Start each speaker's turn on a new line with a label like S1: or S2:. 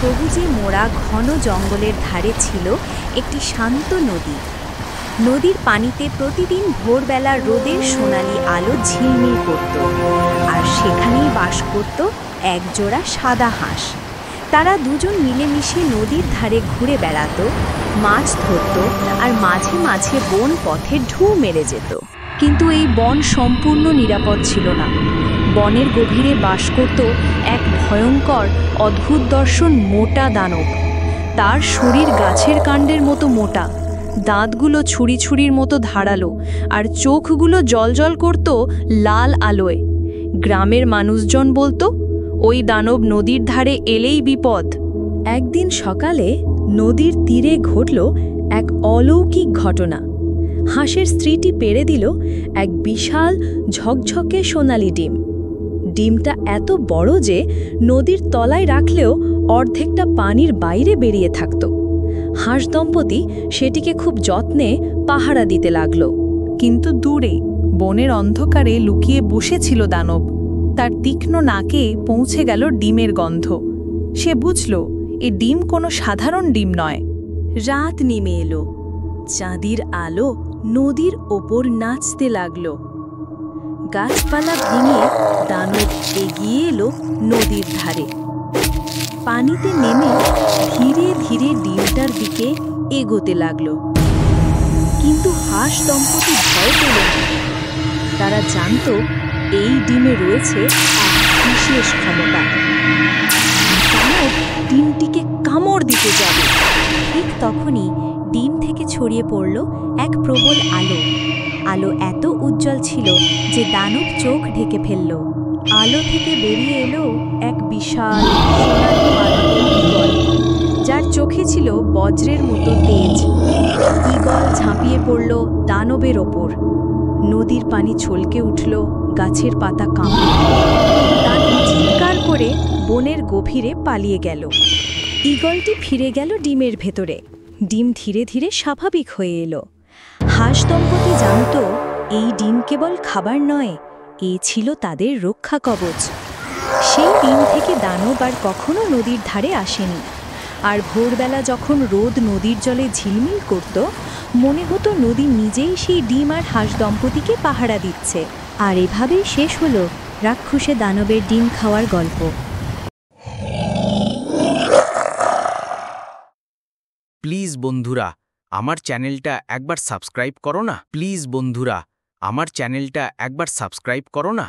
S1: সবুজে মোড়া ঘন জঙ্গলের ধারে ছিল একটি শান্ত নদী। নদীর পানিতে প্রতিদিন ভোরবেলা রোদের সোনালি আলো ঝিলমিল করত, আর সেখানেই বাস করত একজোড়া সাদা হাঁস। তারা দুজন মিলেমিশে নদীর ধারে ঘুরে বেড়াতো, মাছ ধরত, আর মাঝে মাঝে বন পথে ঢু মেরে যেত। কিন্তু এই বন সম্পূর্ণ নিরাপদ ছিল না। বনের গভীরে বাস করত এক ভয়ঙ্কর অদ্ভুত দর্শন মোটা দানব। তার শরীর গাছের কাণ্ডের মতো মোটা, দাঁতগুলো ছুরি ছুরির মতো ধারালো, আর চোখগুলো জ্বলজ্বল করত লাল আলোয়। গ্রামের মানুষজন বলতো, ওই দানব নদীর ধারে এলেই বিপদ। একদিন সকালে নদীর তীরে ঘটল এক অলৌকিক ঘটনা। হাঁসের স্ত্রীটি পেড়ে দিল এক বিশাল ঝকঝকে সোনালি ডিম। ডিমটা এত বড় যে নদীর তলায় রাখলেও অর্ধেকটা পানির বাইরে বেরিয়ে থাকত। হাঁস দম্পতি সেটিকে খুব যত্নে পাহারা দিতে লাগল।
S2: কিন্তু দূরে বনের অন্ধকারে লুকিয়ে বসেছিল দানব। তার তীক্ষ্ণ নাকে পৌঁছে গেল ডিমের গন্ধ। সে বুঝল এ ডিম কোনো সাধারণ ডিম নয়।
S1: রাত নেমে এলো, চাঁদির আলো নদীর ওপর নাচতে লাগল। গাছপালা ভেঙে দানব এগিয়ে এলো নদীর ধারে। পানিতে নেমে ধীরে ধীরে ডিমটার দিকে এগোতে লাগল। কিন্তু হাঁস দম্পতি ভয় পেল না। তারা জানত এই ডিমে রয়েছে এক বিশেষ ক্ষমতা। দানব ডিমটিকে কামড় দিতে যাবে। ঠিক তখনই ডিম থেকে ছড়িয়ে পড়ল এক প্রবল আলো। আলো এত উজ্জ্বল ছিল যে দানব চোখ ঢেকে ফেলল। আলো থেকে বেরিয়ে এলো এক বিশাল সোনালি মানব ঈগল, যার চোখে ছিল বজ্রের মতো তেজ। ঈগল ঝাঁপিয়ে পড়ল দানবের ওপর। নদীর পানি ছলকে উঠল, গাছের পাতা কাঁপল। দানব চিৎকার করে বনের গভীরে পালিয়ে গেল। ঈগলটি ফিরে গেল ডিমের ভেতরে। ডিম ধীরে ধীরে স্বাভাবিক হয়ে এলো। হাঁস দম্পতি জানত এই ডিম কেবল খাবার নয়, এ ছিল তাদের রক্ষা কবচ। সেই ডিম থেকে দানব আর কখনো নদীর ধারে আসেনি। আর ভোরবেলা যখন রোদ নদীর জলে ঝিলমিল করত, মনে হতো নদী নিজেই সেই ডিম আর হাঁস দম্পতিকে পাহারা দিচ্ছে। আর এভাবেই শেষ হলো রাক্ষসে দানবের ডিম খাওয়ার গল্প।
S3: প্লিজ বন্ধুরা, আমার চ্যানেলটা একবার সাবস্ক্রাইব করো না। প্লিজ বন্ধুরা, আমার চ্যানেলটা একবার সাবস্ক্রাইব করো না।